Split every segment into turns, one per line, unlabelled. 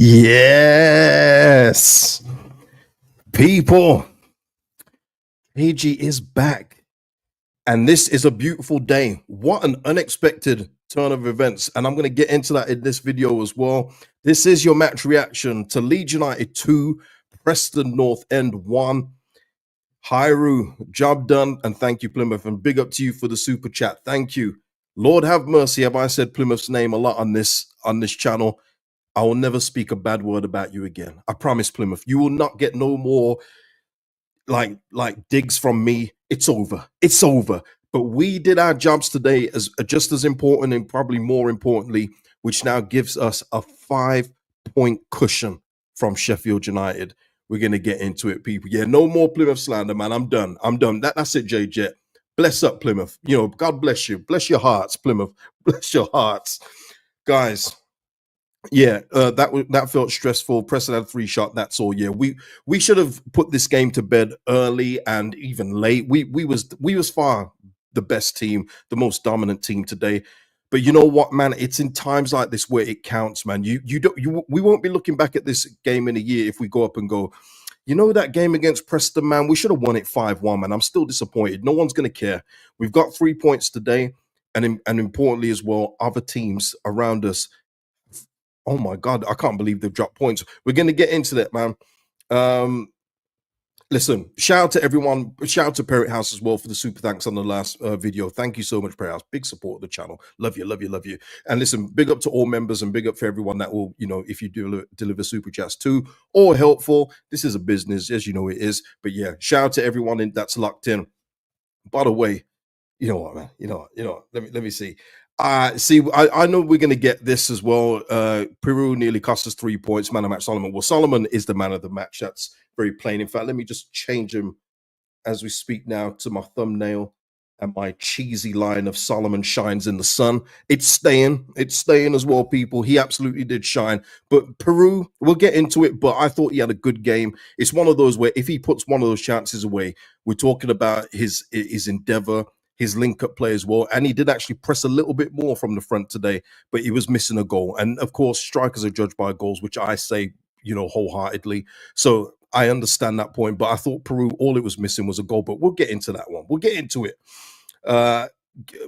Yes, people, AG is back, and this is a beautiful day. What an unexpected turn of events, and I'm going to get into that in this video as well. This is your match reaction to Leeds United 2, Preston North End 1. Hyru, job done, and thank you, Plymouth, and big up to you for the super chat. Thank you. Lord have mercy, have I said Plymouth's name a lot on this channel? I will never speak a bad word about you again. I promise, Plymouth. You will not get no more like digs from me. It's over. It's over. But we did our jobs today as just as important and probably more importantly, which now gives us a 5-point cushion from Sheffield United. We're gonna get into it, people. Yeah, no more Plymouth slander, man. I'm done. I'm done. That's it, JJ. Bless up, Plymouth. You know, God bless you. Bless your hearts, Plymouth. Bless your hearts, guys. Yeah, that felt stressful. Preston had 3 shots. That's all. Yeah, we should have put this game to bed early and even late. We was far the best team, the most dominant team today. But you know what, man? It's in times like this where it counts, man. We won't be looking back at this game in a year if we go up and go, you know, that game against Preston, man, we should have won it 5-1, man. I'm still disappointed. No one's gonna care. We've got 3 points today, and importantly as well, other teams around us. Oh my God, I can't believe they've dropped points. We're going to get into that, man. Listen, shout out to everyone. Shout out to Parrot House as well for the super thanks on the last video. Thank you so much, Parrot House. Big support of the channel. Love you, love you, love you. And listen, big up to all members and big up for everyone that will, you know, if you do deliver super chats too or helpful. This is a business, as you know it is. But yeah, shout out to everyone that's locked in. By the way, you know what, man? You know. Let me see. I know we're going to get this as well. Peru nearly cost us 3 points. Man of match, Solomon. Well, Solomon is the man of the match. That's very plain. In fact, let me just change him as we speak now to my thumbnail and my cheesy line of Solomon shines in the sun. It's staying as well, people. He absolutely did shine. But Peru, we'll get into it, but I thought he had a good game. It's one of those where if he puts one of those chances away, we're talking about his endeavor, his link-up play as well. And he did actually press a little bit more from the front today, but he was missing a goal. And of course, strikers are judged by goals, which I say, you know, wholeheartedly. So I understand that point, but I thought Peru, all it was missing was a goal. But we'll get into that one. We'll get into it.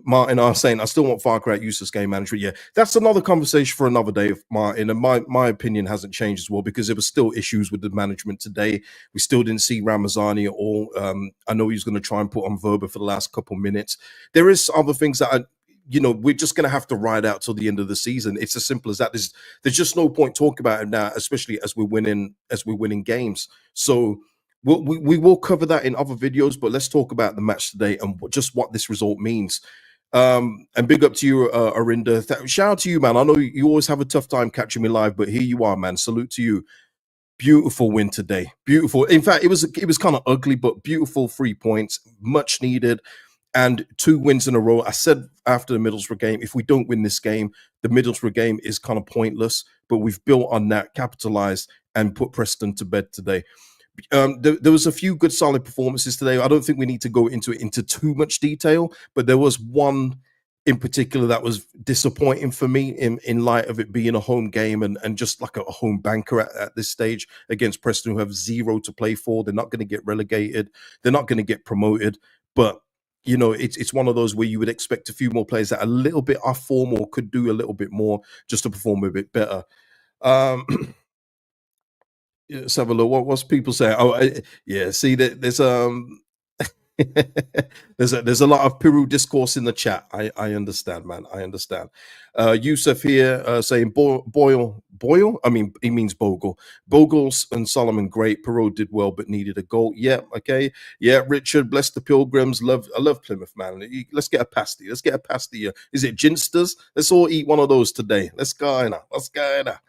Martin are saying, I still want Far Cry useless game management. Yeah, that's another conversation for another day, Martin. And my opinion hasn't changed as well because there were still issues with the management today. We still didn't see Ramazani at all. I know he's going to try and put on Verba for the last couple minutes. There is other things that are, you know, we're just going to have to ride out till the end of the season. It's as simple as that. There's just no point talking about it now, especially as we're winning games. So we will cover that in other videos, but let's talk about the match today and just what this result means. And big up to you, Arinda. Shout out to you, man. I know you always have a tough time catching me live, but here you are, man. Salute to you. Beautiful win today. Beautiful. In fact, it was kind of ugly, but beautiful 3 points, much needed. And 2 wins in a row. I said after the Middlesbrough game, if we don't win this game, the Middlesbrough game is kind of pointless. But we've built on that, capitalized, and put Preston to bed today. There was a few good solid performances today. I don't think we need to go into too much detail, but there was one in particular that was disappointing for me in light of it being a home game and just like a home banker at this stage against Preston, who have 0 to play for. They're not going to get relegated. They're not going to get promoted. But you know, it's one of those where you would expect a few more players that are a little bit off form or could do a little bit more just to perform a bit better. Let's have a look. What's people saying? Oh, yeah. See, there's there's a lot of Peru discourse in the chat. I understand, man. I understand. Yusuf here saying Boyle. I mean, he means Bogle. Bogles and Solomon great. Peru did well, but needed a goal. Yeah, okay. Yeah, Richard, bless the Pilgrims. I love Plymouth, man. Let's get a pasty. Let's get a pasty. Is it ginsters? Let's all eat one of those today. Let's go now. Let's go now.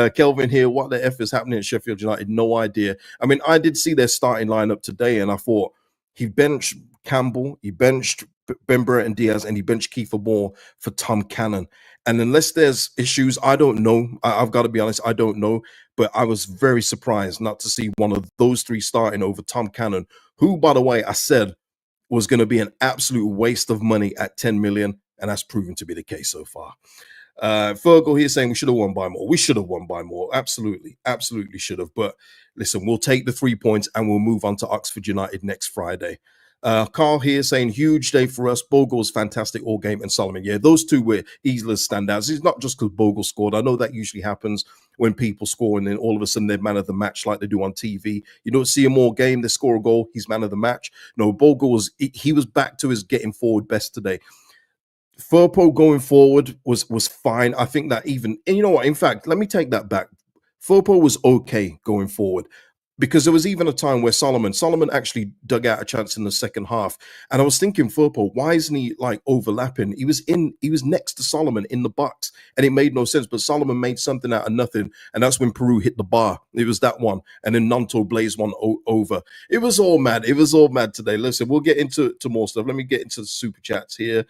Kelvin here. What the F is happening at Sheffield United? No idea. I mean, I did see their starting lineup today, and I thought, he benched Campbell, he benched Bembra and Diaz, and he benched Kiefer Moore for Tom Cannon. And unless there's issues, I don't know. I've got to be honest, I don't know. But I was very surprised not to see one of those 3 starting over Tom Cannon, who, by the way, I said was going to be an absolute waste of money at 10 million. And that's proven to be the case so far. Fergal here saying we should have won by more. We should have won by more. Absolutely, absolutely should have. But listen, we'll take the 3 points and we'll move on to Oxford United next Friday. Carl here saying huge day for us. Bogle was fantastic all game, and Solomon. Yeah, those two were easily standouts. It's not just because Bogle scored. I know that usually happens when people score and then all of a sudden they're man of the match like they do on TV. You don't see him all game, they score a goal, he's man of the match. No, Bogle he was back to his getting forward best today. Firpo going forward was fine. I think that even, and you know what? In fact, let me take that back. Firpo was okay going forward because there was even a time where Solomon actually dug out a chance in the second half, and I was thinking, Firpo, why isn't he like overlapping? He was next to Solomon in the box, and it made no sense. But Solomon made something out of nothing, and that's when Peru hit the bar. It was that one, and then Nanto blazed one over. It was all mad. It was all mad today. Listen, we'll get into more stuff. Let me get into the super chats here.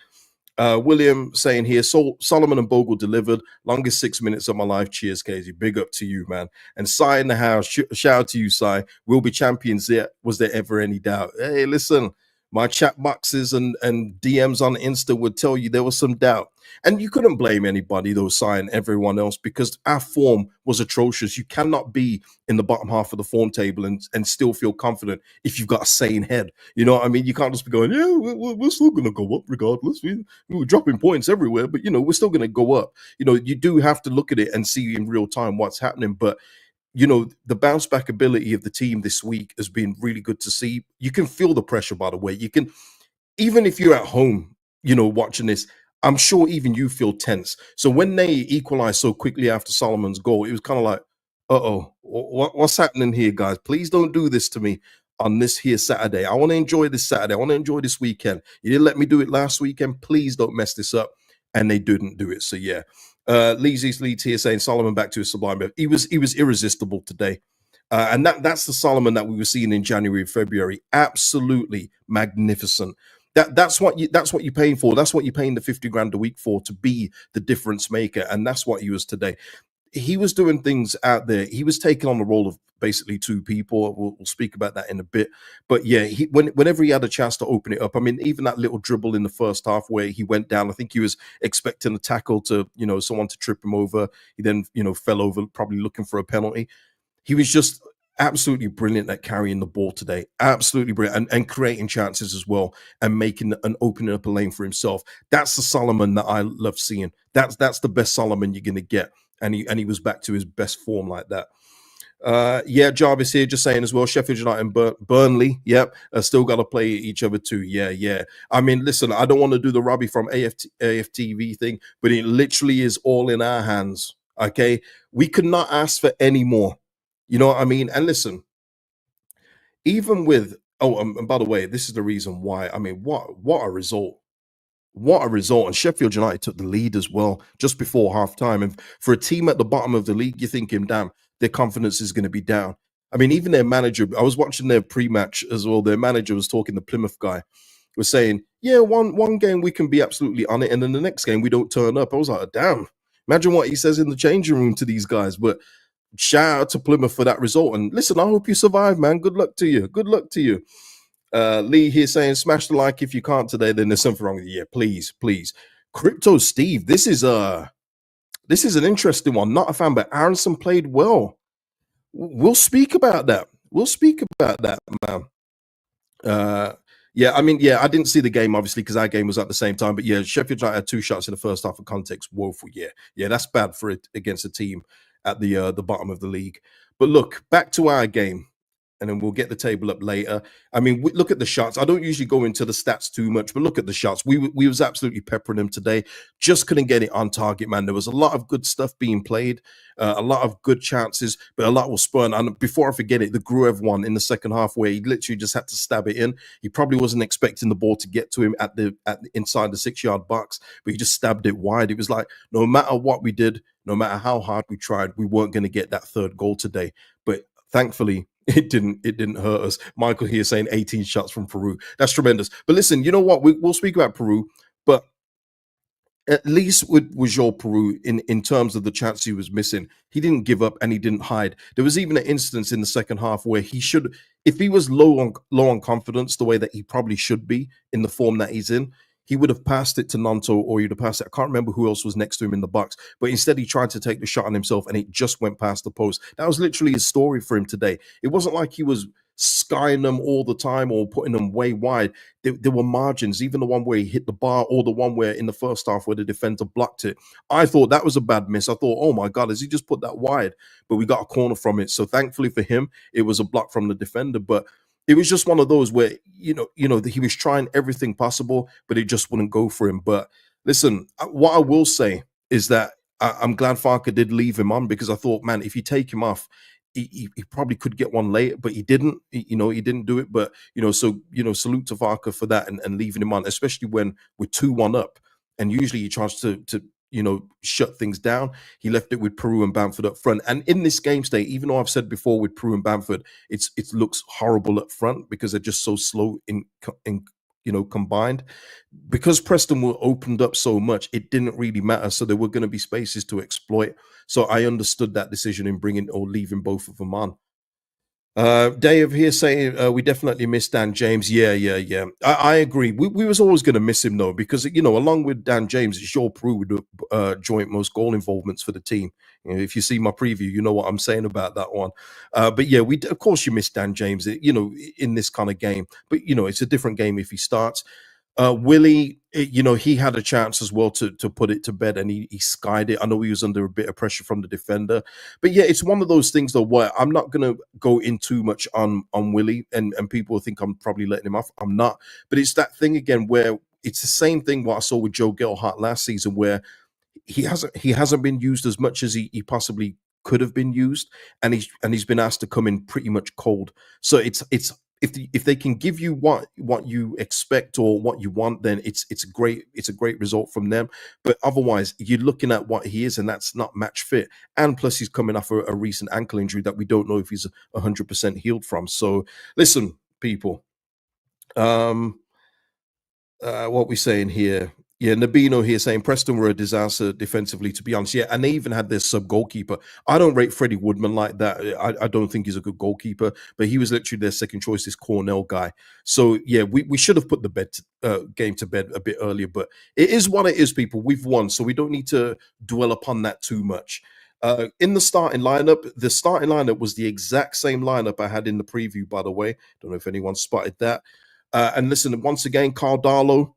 William saying here, Solomon and Bogle delivered. Longest 6 minutes of my life. Cheers, Casey. Big up to you, man. And Cy in the house. Shout out to you, Cy. We'll be champions there. Was there ever any doubt? Hey, listen, my chat boxes and DMs on Insta would tell you there was some doubt. And you couldn't blame anybody, though, Cy and everyone else, because our form was atrocious. You cannot be in the bottom half of the form table and still feel confident if you've got a sane head. You know what I mean? You can't just be going, yeah, we're still going to go up regardless. We were dropping points everywhere, but, we're still going to go up. You do have to look at it and see in real time what's happening. But, the bounce back ability of the team this week has been really good to see. You can feel the pressure, by the way. You can, even if you're at home, watching this, I'm sure even you feel tense. So when they equalized so quickly after Solomon's goal, it was kind of like, uh-oh, what's happening here, guys? Please don't do this to me on this here Saturday. I want to enjoy this Saturday. I want to enjoy this weekend. You didn't let me do it last weekend. Please don't mess this up. And they didn't do it. So yeah. Leeds here saying Solomon back to his sublime. He was irresistible today. And that's the Solomon that we were seeing in January and February. Absolutely magnificent. That's what you're paying for. That's what you're paying the 50 grand a week for, to be the difference maker. And that's what he was today. He was doing things out there. He was taking on the role of basically two people. We'll speak about that in a bit. But yeah, whenever he had a chance to open it up, I mean, even that little dribble in the first half where he went down, I think he was expecting a tackle to, someone to trip him over. He then, fell over, probably looking for a penalty. He was just absolutely brilliant at carrying the ball today. Absolutely brilliant. And creating chances as well, and making and opening up a lane for himself. That's the Solomon that I love seeing. That's the best Solomon you're going to get. And he was back to his best form like that. Yeah, Jarvis here just saying as well, Sheffield United and Burnley, yep, still got to play each other too. Yeah. I mean, listen, I don't want to do the Robbie from AFTV thing, but it literally is all in our hands, okay? We could not ask for any more. You know what I mean? And listen, even with, and by the way, this is the reason why. I mean, what a result. What a result. And Sheffield United took the lead as well just before halftime. And for a team at the bottom of the league, you're thinking, damn, their confidence is going to be down. I mean, even their manager, I was watching their pre-match as well. Their manager was talking, the Plymouth guy was saying, yeah, one game we can be absolutely on it, and then the next game we don't turn up. I was like, damn, imagine what he says in the changing room to these guys. But shout out to Plymouth for that result. And listen, I hope you survive, man. Good luck to you. Good luck to you. Lee here saying, smash the like if you can't today, then there's something wrong with you. Yeah, please. Crypto Steve, this is an interesting one. Not a fan, but Aronson played well. We'll speak about that. Man. Yeah, I mean, I didn't see the game, obviously, because our game was at the same time. But yeah, Sheffield United had 2 shots in the first half of context. Woeful, yeah, that's bad for it against a team at the bottom of the league. But look, back to our game, and then we'll get the table up later. I mean, look at the shots. I don't usually go into the stats too much, but look at the shots. We was absolutely peppering them today. Just couldn't get it on target, man. There was a lot of good stuff being played, a lot of good chances, but a lot was spurned. And before I forget it, the Gruev one in the second half, where he literally just had to stab it in. He probably wasn't expecting the ball to get to him at the inside the 6-yard box, but he just stabbed it wide. It was like, no matter what we did, no matter how hard we tried, we weren't going to get that third goal today. But thankfully, it didn't hurt us. Michael here saying 18 shots from Peru. That's tremendous. But listen, you know what? We'll speak about Peru, but at least with Joel Peru, in terms of the chance he was missing, he didn't give up and he didn't hide. There was even an instance in the second half where he should, if he was low on confidence, the way that he probably should be in the form that he's in, he would have passed it to Nanto, or he'd have passed it. I can't remember who else was next to him in the box, but instead he tried to take the shot on himself and it just went past the post. That was literally his story for him today. It wasn't like he was skying them all the time or putting them way wide. There were margins, even the one where he hit the bar or the one where in the first half where the defender blocked it. I thought that was a bad miss. I thought, oh my God, has he just put that wide? But we got a corner from it. So thankfully for him, it was a block from the defender. But it was just one of those where he was trying everything possible, but it just wouldn't go for him. But listen, what I will say is that I'm glad Farker did leave him on, because I thought, man, if you take him off, he probably could get one late, but he didn't. He didn't do it. But so salute to Farker for that, and leaving him on, especially when we're 2-1 up, and usually he tries to shut things down. He left it with Peru and Bamford up front. And in this game state, even though I've said before with Peru and Bamford, it looks horrible up front because they're just so slow in combined. Because Preston were opened up so much, it didn't really matter. So there were going to be spaces to exploit. So I understood that decision in bringing or leaving both of them on. Dave here saying we definitely miss Dan James. Yeah. I agree. We was always going to miss him though, because along with Dan James, it's your Peru with the joint most goal involvements for the team. If you see my preview, you know what I'm saying about that one. But yeah, of course you miss Dan James. In this kind of game, but it's a different game if he starts. Willie, he had a chance as well to put it to bed, and he skied it. I know he was under a bit of pressure from the defender, but yeah, it's one of those things though where I'm not gonna go in too much on Willie, and people think I'm probably letting him off. I'm not, but it's that thing again where it's the same thing what I saw with Joe Gelhardt last season, where he hasn't been used as much as he possibly could have been used, and he's been asked to come in pretty much cold. So it's if they can give you what you expect or what you want, then it's a great result from them. But otherwise, you're looking at what he is, and that's not match fit. And plus, he's coming off a recent ankle injury that we don't know if he's 100% healed from. So listen, people. Um, what we saying here? Yeah, Nabino here saying Preston were a disaster defensively, to be honest. Yeah, and they even had their sub goalkeeper. I don't rate Freddie Woodman like that. I don't think he's a good goalkeeper, but he was literally their second choice, this Cornell guy. So yeah, we should have put the game to bed a bit earlier, but it is what it is, people. We've won, so we don't need to dwell upon that too much. In the starting lineup was the exact same lineup I had in the preview, by the way. Don't know if anyone spotted that. And listen, once again, Carl Darlow,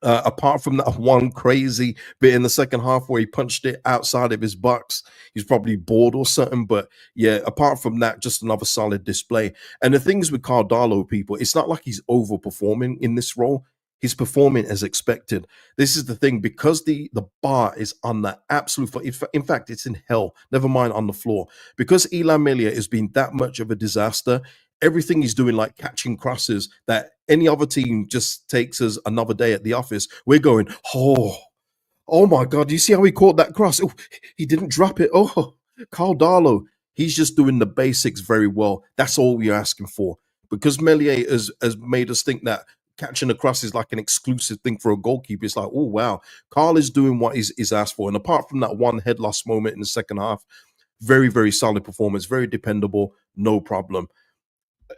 apart from that one crazy bit in the second half where he punched it outside of his box, he's probably bored or something. But yeah, apart from that, just another solid display. And the things with Cardalo, people, it's not like he's overperforming in this role. He's performing as expected. This is the thing, because the bar is on the absolute floor. In fact, it's in hell. Never mind on the floor. Because Elan Melia has been that much of a disaster, everything he's doing, like catching crosses that any other team just takes as another day at the office, we're going, oh my God, you see how he caught that cross? Oh, he didn't drop it. Oh, Carl Darlow, he's just doing the basics very well. That's all we're asking for. Because Melier has made us think that catching a cross is like an exclusive thing for a goalkeeper. It's like, oh wow, Carl is doing what he's asked for. And apart from that one head loss moment in the second half, very, very solid performance, very dependable, no problem.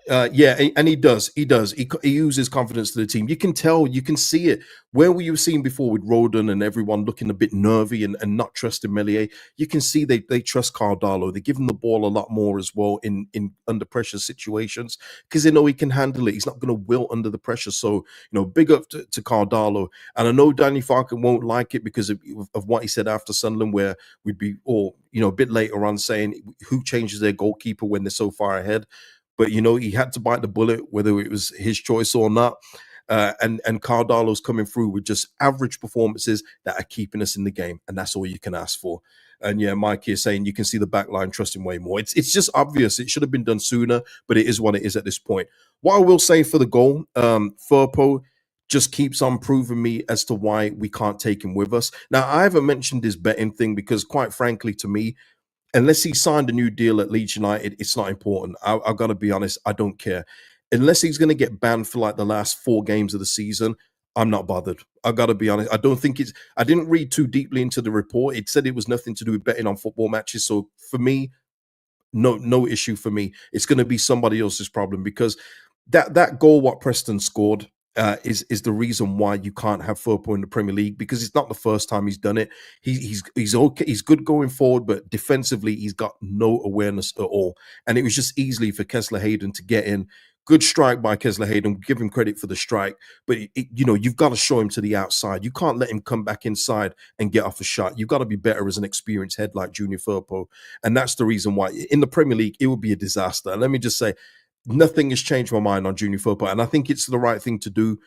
Yeah, and he does. He uses confidence to the team. You can tell, you can see it. Where were you seeing before with Roden and everyone looking a bit nervy and not trusting Melier? You can see they trust Carl Darlow. They give him the ball a lot more as well in under pressure situations, because they know he can handle it. He's not going to wilt under the pressure. So, big up to Carl Darlow. And I know Danny Farkin won't like it because of what he said after Sunderland, where we'd be, or a bit later on, saying who changes their goalkeeper when they're so far ahead. But he had to bite the bullet, whether it was his choice or not. And Cardalo's coming through with just average performances that are keeping us in the game, and that's all you can ask for. And yeah, Mike here saying you can see the back line trusting way more. It's just obvious. It should have been done sooner, but it is what it is at this point. What I will say for the goal, Furpo just keeps on proving me as to why we can't take him with us. Now, I haven't mentioned this betting thing because, quite frankly, to me, unless he signed a new deal at Leeds United, it's not important. I've got to be honest, I don't care. Unless he's going to get banned for like the last 4 games of the season, I'm not bothered. I've got to be honest. I didn't read too deeply into the report. It said it was nothing to do with betting on football matches. So for me, no issue for me. It's going to be somebody else's problem, because that goal what Preston scored, is the reason why you can't have Firpo in the Premier League, because it's not the first time he's done it. He's okay. He's good going forward, but defensively he's got no awareness at all. And it was just easily for Kessler Hayden to get in. Good strike by Kessler Hayden. Give him credit for the strike, but you've got to show him to the outside. You can't let him come back inside and get off a shot. You've got to be better as an experienced head like Junior Firpo, and that's the reason why in the Premier League it would be a disaster. And let me just say, nothing has changed my mind on Junior Firpo, and I think it's the right thing to do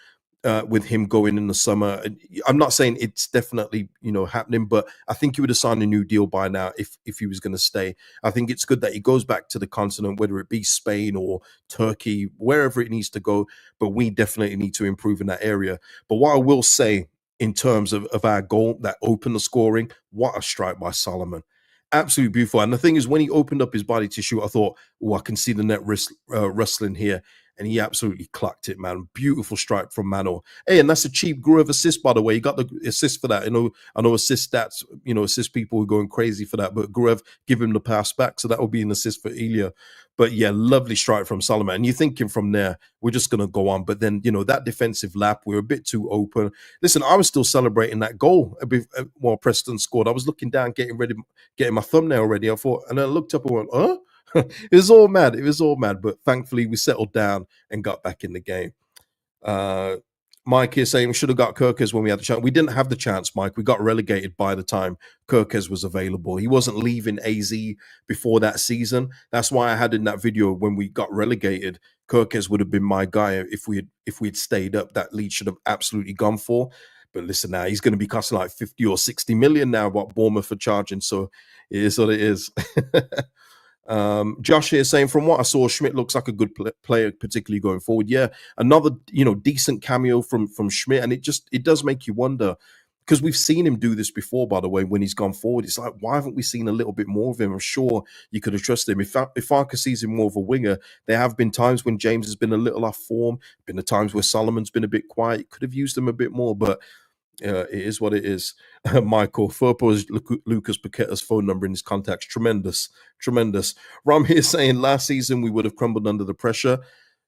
with him going in the summer. I'm not saying it's definitely happening, but I think he would have signed a new deal by now if he was going to stay. I think it's good that he goes back to the continent, whether it be Spain or Turkey, wherever it needs to go. But we definitely need to improve in that area. But what I will say in terms of our goal that opened the scoring, what a strike by Solomon. Absolutely beautiful. And the thing is, when he opened up his body to shoot, I thought, oh, I can see the net rustling here. And he absolutely clocked it, man. Beautiful strike from Mano. Hey, and that's a cheap Groove assist, by the way. He got the assist for that. I know assist stats, assist people are going crazy for that, but Groove give him the pass back. So that will be an assist for Ilya. But yeah, lovely strike from Solomon. And you're thinking from there, we're just going to go on. But then, that defensive lap, we're a bit too open. Listen, I was still celebrating that goal while Preston scored. I was looking down, getting my thumbnail ready. I thought, and I looked up and went, huh? It was all mad. It was all mad. But thankfully, we settled down and got back in the game. Mike here saying we should have got Kirkes when we had the chance. We didn't have the chance, Mike. We got relegated by the time Kirkes was available. He wasn't leaving AZ before that season. That's why I had in that video when we got relegated, Kirkes would have been my guy if we had stayed up. That Leeds should have absolutely gone for. But listen, now he's going to be costing like 50 or 60 million now. What Bournemouth are charging, so it is what it is. Josh here saying, from what I saw, Schmidt looks like a good player, particularly going forward. Yeah, another decent cameo from Schmidt, and it does make you wonder, because we've seen him do this before. By the way, when he's gone forward, it's like, why haven't we seen a little bit more of him? I'm sure you could have trusted him. If Farker sees him more of a winger, there have been times when James has been a little off form. Been the times where Solomon's been a bit quiet. Could have used him a bit more, but. It is what it is. Michael Firpo is Lucas Paqueta's phone number in his contacts. Tremendous. Ram here saying last season we would have crumbled under the pressure.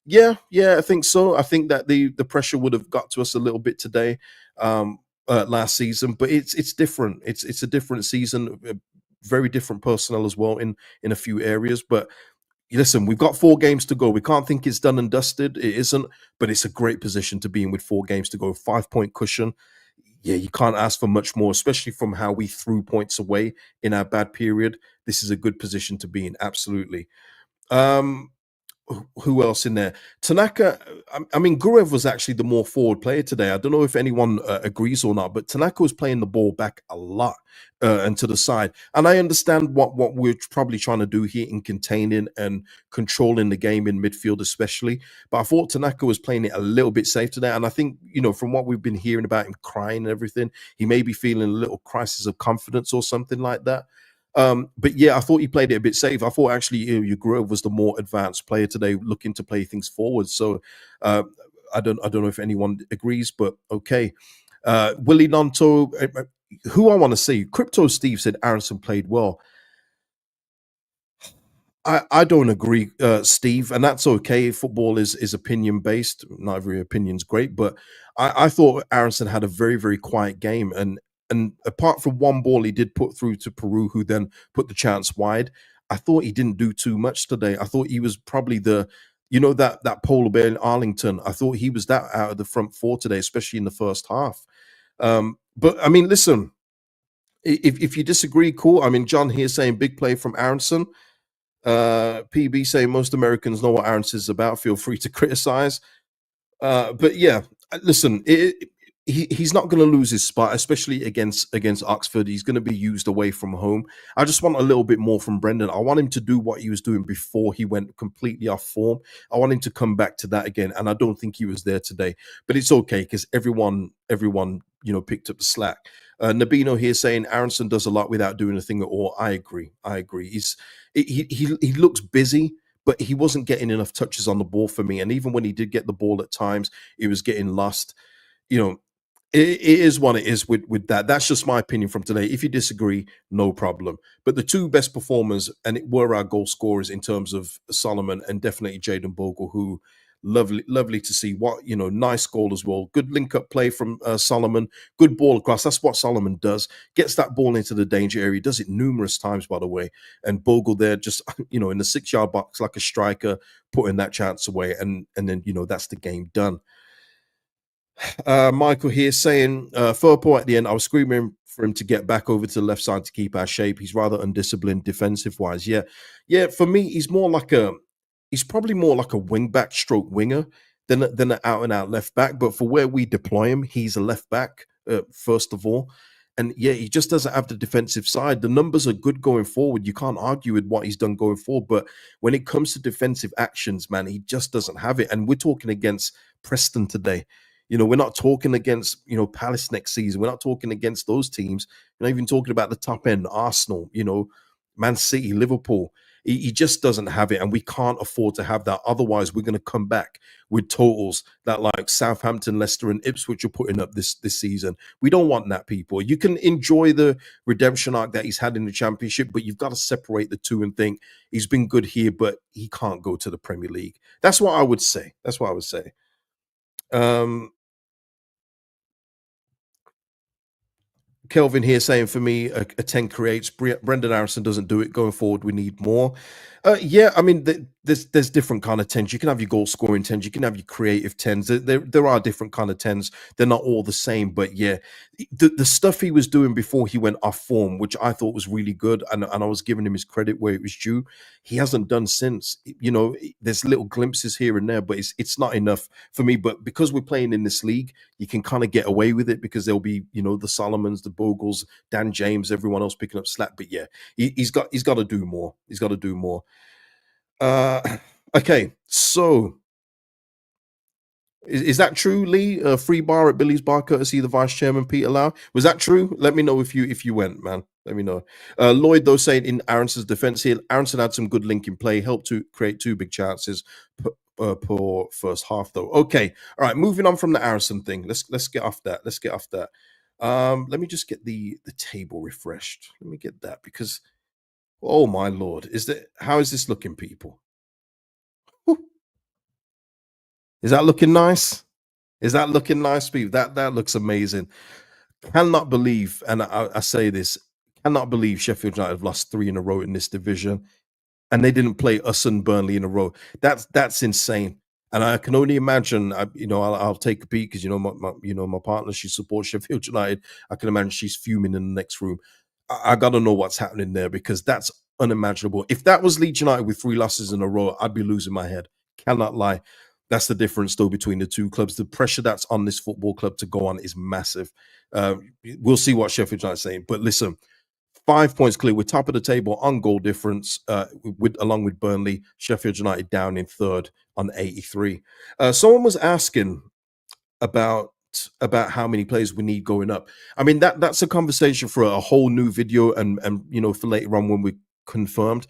Yeah, I think so. I think that the pressure would have got to us a little bit today, last season. But it's different. It's a different season. Very different personnel as well in a few areas. But listen, we've got 4 games to go. We can't think it's done and dusted. It isn't. But it's a great position to be in with 4 games to go. 5-point cushion. Yeah, you can't ask for much more, especially from how we threw points away in our bad period. This is a good position to be in, absolutely. Who else in there? Tanaka, I mean, Gurev was actually the more forward player today. I don't know if anyone agrees or not, but Tanaka was playing the ball back a lot and to the side. And I understand what we're probably trying to do here in containing and controlling the game in midfield especially. But I thought Tanaka was playing it a little bit safe today. And I think, from what we've been hearing about him crying and everything, he may be feeling a little crisis of confidence or something like that. But yeah, I thought he played it a bit safe. I thought actually Grove was the more advanced player today, looking to play things forward. So I don't know if anyone agrees, but okay. Willie Nonto, who I want to see, Crypto Steve said Aronson played well. I don't agree, Steve, and that's okay. Football is opinion based. Not every opinion's great, but I thought Aronson had a very, very quiet game, and apart from one ball he did put through to Peru, who then put the chance wide, I thought he didn't do too much today. I thought he was probably that polar bear in Arlington. I thought he was that out of the front 4 today, especially in the first half. But I mean, listen, if you disagree, cool. I mean, John here saying big play from Aronson. PB saying most Americans know what Aronson is about. Feel free to criticize. But yeah, listen, he's not going to lose his spot, especially against Oxford. He's going to be used away from home. I just want a little bit more from Brendan. I want him to do what he was doing before he went completely off form. I want him to come back to that again, and I don't think he was there today. But it's okay because everyone picked up the slack. Nabino here saying Aronson does a lot without doing a thing at all. I agree. He looks busy, but he wasn't getting enough touches on the ball for me. And even when he did get the ball at times, he was getting lost. It is what it is with that. That's just my opinion from today. If you disagree, no problem. But the 2 best performers, and it were our goal scorers in terms of Solomon and definitely Jaden Bogle, who, Lovely to see. What nice goal as well. Good link up play from Solomon. Good ball across. That's what Solomon does. Gets that ball into the danger area. Does it numerous times, by the way. And Bogle there, just in the 6 yard box like a striker, putting that chance away, and then that's the game done. Michael here saying, Furpo at the end, I was screaming for him to get back over to the left side to keep our shape. He's rather undisciplined defensive wise. Yeah. Yeah. For me, he's probably more like a wing back stroke winger than an out and out left back. But for where we deploy him, he's a left back, first of all. And yeah, he just doesn't have the defensive side. The numbers are good going forward. You can't argue with what he's done going forward. But when it comes to defensive actions, man, he just doesn't have it. And we're talking against Preston today. We're not talking against, Palace next season. We're not talking against those teams. We're not even talking about the top end, Arsenal, Man City, Liverpool. He just doesn't have it, and we can't afford to have that. Otherwise, we're going to come back with totals that like Southampton, Leicester, and Ipswich are putting up this season. We don't want that, people. You can enjoy the redemption arc that he's had in the Championship, but you've got to separate the two and think he's been good here, but he can't go to the Premier League. That's what I would say. That's what I would say. Kelvin here saying for me, a 10 creates. Brendan Harrison doesn't do it. Going forward, we need more. Yeah, I mean, there's different kind of 10s. You can have your goal scoring 10s. You can have your creative 10s. There are different kind of 10s. They're not all the same, but yeah, the stuff he was doing before he went off form, which I thought was really good, and I was giving him his credit where it was due. He hasn't done since. There's little glimpses here and there, but it's not enough for me. But because we're playing in this league, you can kind of get away with it because there'll be, the Solomons, the Bogles, Dan James, everyone else picking up slack. But yeah, he's got to do more. He's got to do more. Okay, so is that true, Lee? Free bar at Billy's Bar, courtesy the Vice Chairman Peter Lau. Was that true? Let me know if you went, man. Let me know. Lloyd though saying in Aronson's defense here, Aronson had some good linking play, helped to create 2 big chances. Per first half though. Okay, all right. Moving on from the Aronson thing. Let's get off that. Let's get off that. Let me just get the table refreshed. Let me get that because oh my lord, how is this looking, people? Whew. Is that looking nice? Is that looking nice, people? That looks amazing. Cannot believe, and I say this, cannot believe Sheffield United have lost 3 in a row in this division, and they didn't play us and Burnley in a row. That's insane. And I can only imagine. I'll take a peek because my partner, she supports Sheffield United. I can imagine she's fuming in the next room. I got to know what's happening there because that's unimaginable. If that was Leeds United with 3 losses in a row, I'd be losing my head. Cannot lie. That's the difference, though, between the two clubs. The pressure that's on this football club to go on is massive. We'll see what Sheffield United is saying. But listen, 5 points clear. We're top of the table on goal difference, along with Burnley. Sheffield United down in third on 83. Someone was asking about how many players we need going up. I mean, that's a conversation for a whole new video and for later on when we're confirmed.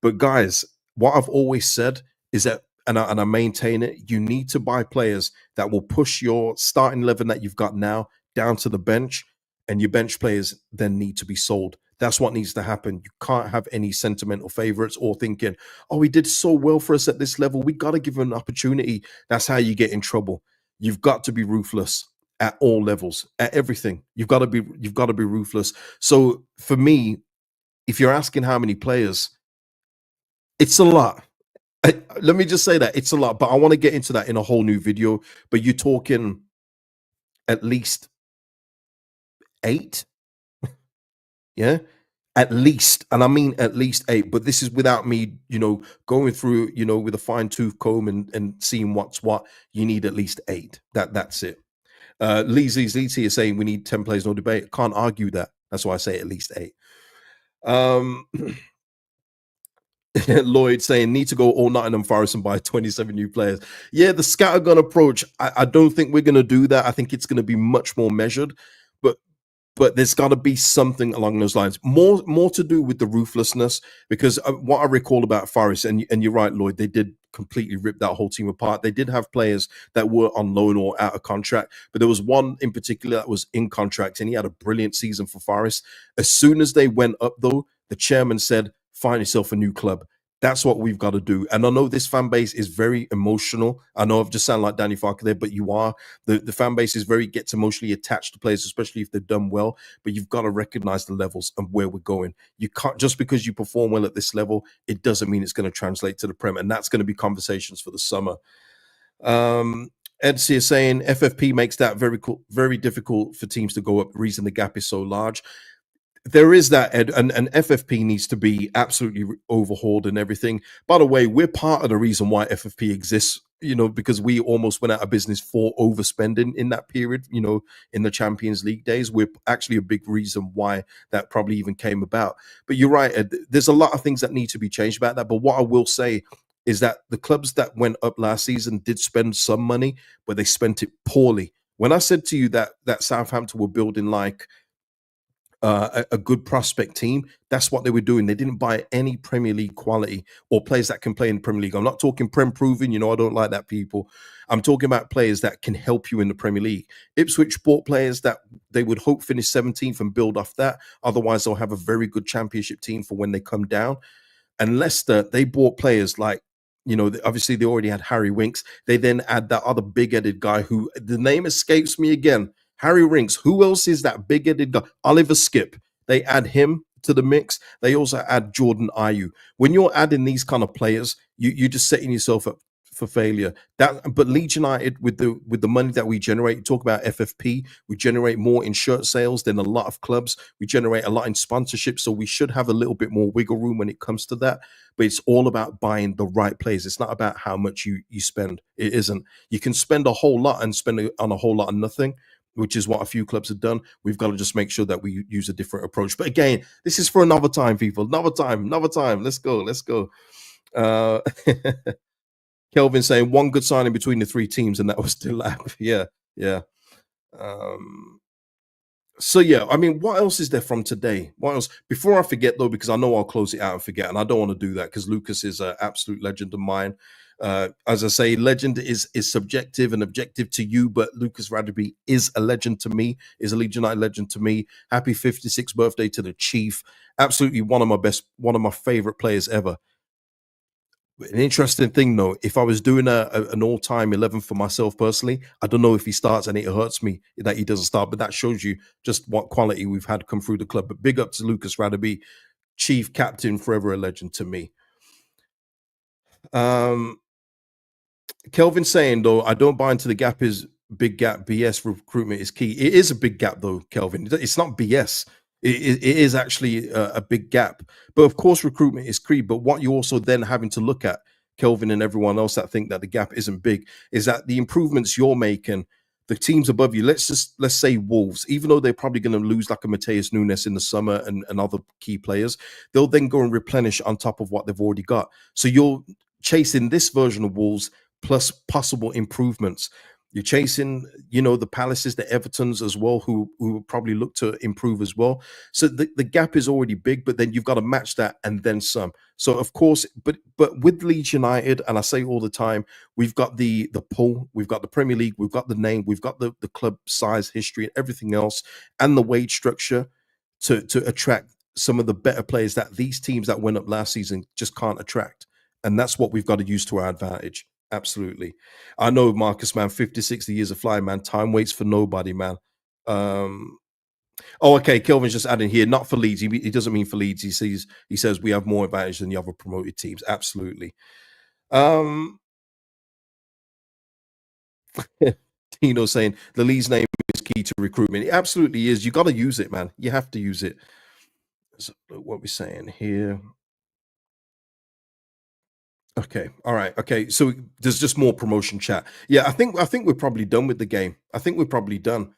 But guys, what I've always said is that, and I maintain it, you need to buy players that will push your starting 11 that you've got now down to the bench, and your bench players then need to be sold. That's what needs to happen. You can't have any sentimental favorites or thinking, oh, he did so well for us at this level. We got to give him an opportunity. That's how you get in trouble. You've got to be ruthless at all levels, at everything. You've got to be ruthless. So for me, if you're asking how many players, it's a lot. Let me just say that it's a lot, but I want to get into that in a whole new video. But you're talking at least 8, yeah, at least, and I mean at least 8. But this is without me, going through, with a fine tooth comb and seeing what's what. You need at least 8. That's it. Leeds here saying we need 10 players, no debate. Can't argue that. That's why I say at least 8. Lloyd saying need to go all Nottingham Forest and buy 27 new players. Yeah, the scattergun approach. I don't think we're going to do that. I think it's going to be much more measured, but there's got to be something along those lines. More to do with the ruthlessness, because what I recall about Forest, and you're right, Lloyd, they did completely rip that whole team apart. They did have players that were on loan or out of contract, but there was one in particular that was in contract, and he had a brilliant season for Forest. As soon as they went up, though, the chairman said, find yourself a new club. That's what we've got to do. And I know this fan base is very emotional. I know I've just sound like Danny Farker there, but you are. The fan base is very gets emotionally attached to players, especially if they've done well. But you've got to recognize the levels and where we're going. You can't just because you perform well at this level, it doesn't mean it's going to translate to the Prem. And that's going to be conversations for the summer. Ed is saying FFP makes that very difficult for teams to go up. The reason the gap is so large. There is that, Ed, and FFP needs to be absolutely overhauled and everything. By the way, we're part of the reason why FFP exists, because we almost went out of business for overspending in that period, in the Champions League days. We're actually a big reason why that probably even came about. But you're right, Ed, there's a lot of things that need to be changed about that. But what I will say is that the clubs that went up last season did spend some money, but they spent it poorly. When I said to you that Southampton were building like a good prospect team. That's what they were doing. They didn't buy any Premier League quality or players that can play in the Premier League. I'm not talking Prem proven. I don't like that, people. I'm talking about players that can help you in the Premier League. Ipswich bought players that they would hope finish 17th and build off that. Otherwise, they'll have a very good championship team for when they come down. And Leicester, they bought players like, obviously they already had Harry Winks. They then add that other big-headed guy who the name escapes me again. Harry Winks. Who else is that big-headed guy? Oliver Skip. They add him to the mix. They also add Jordan Ayew. When you're adding these kind of players, you're just setting yourself up for failure. But Leeds United with the money that we generate, you talk about FFP, we generate more in shirt sales than a lot of clubs. We generate a lot in sponsorship, so we should have a little bit more wiggle room when it comes to that. But it's all about buying the right players. It's not about how much you spend. It isn't. You can spend a whole lot and spend it on a whole lot of nothing, which is what a few clubs have done. We've got to just make sure that we use a different approach. But again, this is for another time, people. Another time. Let's go. Let's go. Uh, Kelvin saying one good signing between the three teams, and that was Delap. Yeah, yeah. Um, so yeah, I mean, what else is there from today? What else? Before I forget, though, because I know I'll close it out and forget, and I don't want to do that because Lucas is an absolute legend of mine. As I say, legend is subjective and objective to you, but Lucas Radaby is a legend to me, is a Leeds United legend to me. Happy 56th birthday to the Chief. Absolutely one of my favorite players ever. An interesting thing, though, if I was doing an all-time 11 for myself personally, I don't know if he starts, and it hurts me that he doesn't start. But that shows you just what quality we've had come through the club. But big up to Lucas Radaby, chief captain, forever a legend to me. Kelvin saying though, I don't buy into the gap is big gap. BS recruitment is key. It is a big gap though, Kelvin. It's not BS. It is actually a big gap. But of course, recruitment is key. But what you also then having to look at, Kelvin and everyone else that think that the gap isn't big, is that the improvements you're making, the teams above you, let's say Wolves, even though they're probably going to lose like a Mateus Nunes in the summer and other key players, they'll then go and replenish on top of what they've already got. So you're chasing this version of Wolves plus possible improvements. You're chasing, the Palaces, the Evertons as well, who will probably look to improve as well. So the gap is already big, but then you've got to match that and then some. So of course, but with Leeds United, and I say all the time, we've got the pull, we've got the Premier League, we've got the name, we've got the club size, history, and everything else, and the wage structure to attract some of the better players that these teams that went up last season just can't attract. And that's what we've got to use to our advantage. Absolutely. I know, Marcus, man, 50, 60 years of flying, man. Time waits for nobody, man. Um, okay. Kelvin's just adding here, not for Leeds. He doesn't mean for Leeds. He says we have more advantage than the other promoted teams. Absolutely. Um, Tino saying the Leeds name is key to recruitment. It absolutely is. You got to use it, man. You have to use it. So what we're saying here. Okay. All right. Okay. So there's just more promotion chat. Yeah, I think we're probably done with the game. I think we're probably done.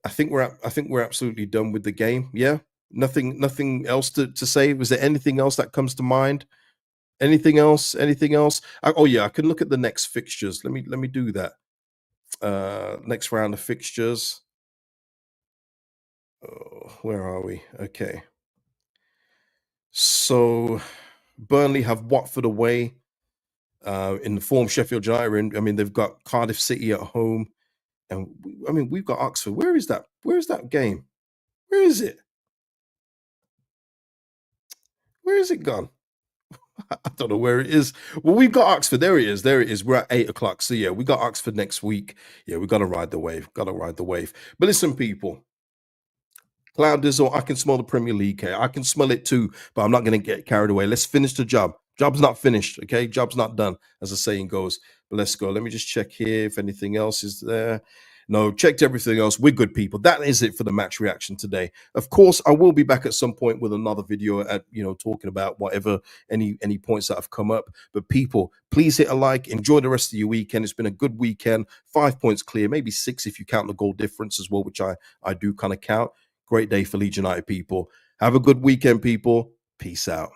I think we're absolutely done with the game. Yeah. Nothing else to say. Was there anything else that comes to mind? Anything else? Anything else? Oh yeah, I can look at the next fixtures. Let me do that. Next round of fixtures. Oh, where are we? Okay. So Burnley have Watford away. In the form Sheffield United. I mean, they've got Cardiff City at home, and I mean, we've got Oxford. Where is that? Where is that game? Where is it? Where is it gone? I don't know where it is. Well, we've got Oxford. There it is. There it is. We're at 8 o'clock. So yeah, we got Oxford next week. Yeah, we got to ride the wave. Got to ride the wave. But listen, people, cloud dizzle. I can smell the Premier League here. I can smell it too, but I'm not going to get carried away. Let's finish the job. Job's not finished. Okay, job's not done, as the saying goes. But let's go. Let me just check here if anything else is there. No, checked everything else. We're good people. That is it for the match reaction today. Of course, I will be back at some point with another video at talking about whatever any points that have come up. But people, please hit a like. Enjoy the rest of your weekend. It's been a good weekend. 5 points clear, maybe 6 if you count the goal difference as well, which I do kind of count. Great day for Leeds United people. Have a good weekend, people. Peace out.